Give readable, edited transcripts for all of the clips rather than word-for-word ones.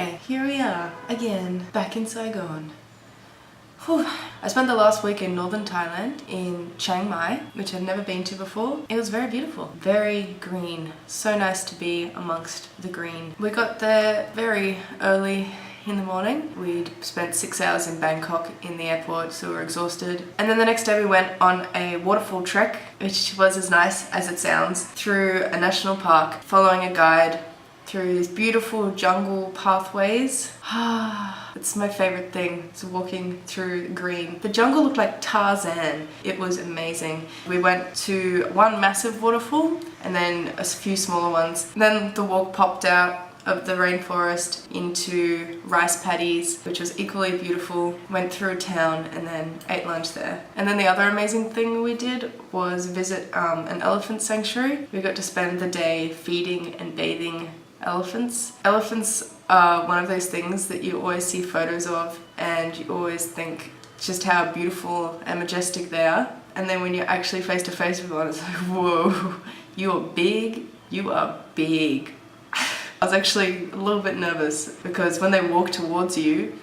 Hi, here we are again, back in Saigon. Whew. I spent the last week in northern Thailand, in Chiang Mai, which I've never been to before. It was very beautiful, very green. So nice to be amongst the green. We got there very early in the morning. We'd spent 6 hours in Bangkok in the airport, so we were exhausted. And then the next day we went on a waterfall trek, which was as nice as it sounds, through a national park, following a guide through these beautiful jungle pathways. It's my favorite thing, it's walking through green. The jungle looked like Tarzan. It was amazing. We went to one massive waterfall and then a few smaller ones. Then the walk popped out of the rainforest into rice paddies, which was equally beautiful. Went through a town and then ate lunch there. And then the other amazing thing we did was visit an elephant sanctuary. We got to spend the day feeding and bathing elephants. Elephants are one of those things that you always see photos of and you always think just how beautiful and majestic they are. And then when you're actually face to face with one, it's like, whoa, you are big, you are big. I was actually a little bit nervous because when they walk towards you,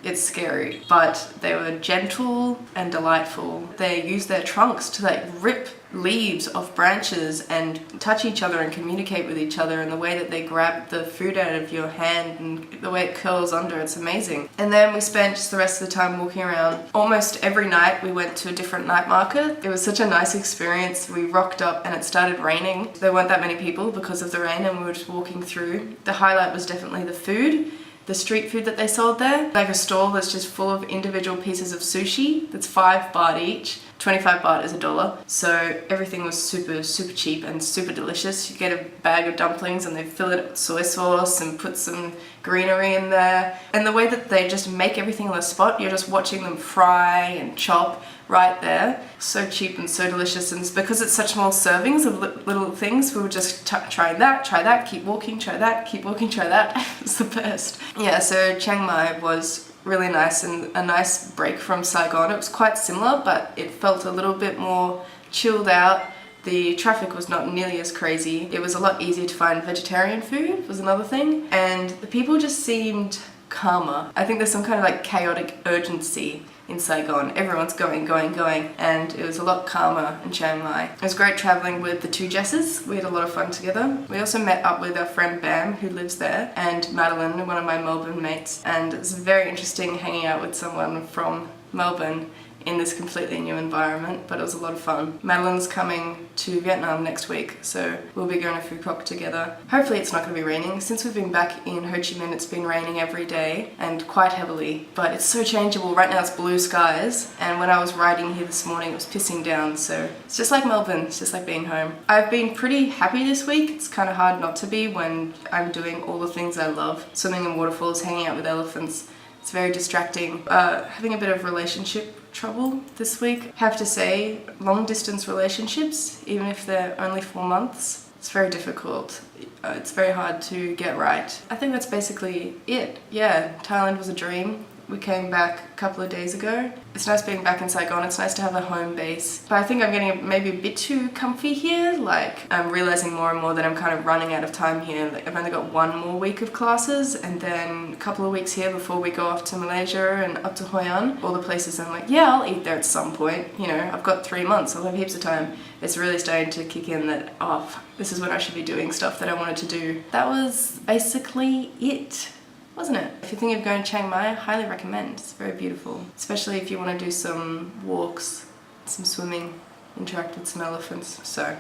it's scary. But they were gentle and delightful. They use their trunks to like rip leaves off branches and touch each other and communicate with each other, and the way that they grab the food out of your hand and the way it curls under, it's amazing. And then we spent just the rest of the time walking around. Almost every night we went to a different night market. It was such a nice experience. We rocked up and it started raining. There weren't that many people because of the rain and we were just walking through. The highlight was definitely the food. The street food that they sold there, like a stall that's just full of individual pieces of sushi that's 5 baht each. 25 baht is $1. So everything was super cheap and super delicious. You get a bag of dumplings and they fill it with soy sauce and put some greenery in there. And the way that they just make everything on the spot, you're just watching them fry and chop right there. So cheap and so delicious, and because it's such small servings of little things, we would just try that, keep walking, try that, keep walking, try that. It's the best. Yeah, so Chiang Mai was really nice and a nice break from Saigon. It was quite similar, but it felt a little bit more chilled out. The traffic was not nearly as crazy. It was a lot easier to find vegetarian food, was another thing. And the people just seemed calmer. I think there's some kind of like chaotic urgency in Saigon. Everyone's going, and it was a lot calmer in Chiang Mai. It was great traveling with the two Jesses. We had a lot of fun together. We also met up with our friend Bam, who lives there, and Madeline, one of my Melbourne mates, and it was very interesting hanging out with someone from Melbourne in this completely new environment, but it was a lot of fun. Madeline's coming to Vietnam next week, so we'll be going to Phu Quoc together. Hopefully it's not going to be raining. Since we've been back in Ho Chi Minh, it's been raining every day and quite heavily, but it's so changeable. Right now it's blue skies, and when I was riding here this morning it was pissing down, so it's just like Melbourne, it's just like being home. I've been pretty happy this week. It's kind of hard not to be when I'm doing all the things I love. Swimming in waterfalls, hanging out with elephants. It's very distracting. Having a bit of relationship trouble this week. Have to say, long distance relationships, even if they're only 4 months, it's very difficult. It's very hard to get right. I think that's basically it. Yeah, Thailand was a dream. We came back a couple of days ago. It's nice being back in Saigon. It's nice to have a home base. But I think I'm getting maybe a bit too comfy here. Like, I'm realizing more and more that I'm kind of running out of time here. Like, I've only got 1 more week of classes and then a couple of weeks here before we go off to Malaysia and up to Hoi An. All the places I'm like, yeah, I'll eat there at some point. You know, I've got 3 months. I'll have heaps of time. It's really starting to kick in that, oh, this is when I should be doing stuff that I wanted to do. That was basically it, wasn't it? If you're thinking of going to Chiang Mai, I highly recommend. It's very beautiful, especially if you want to do some walks, some swimming, interact with some elephants. So,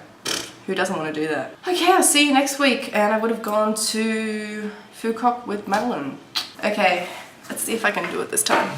who doesn't want to do that? Okay, I'll see you next week, and I would have gone to Phu Quoc with Madeline. Okay, let's see if I can do it this time.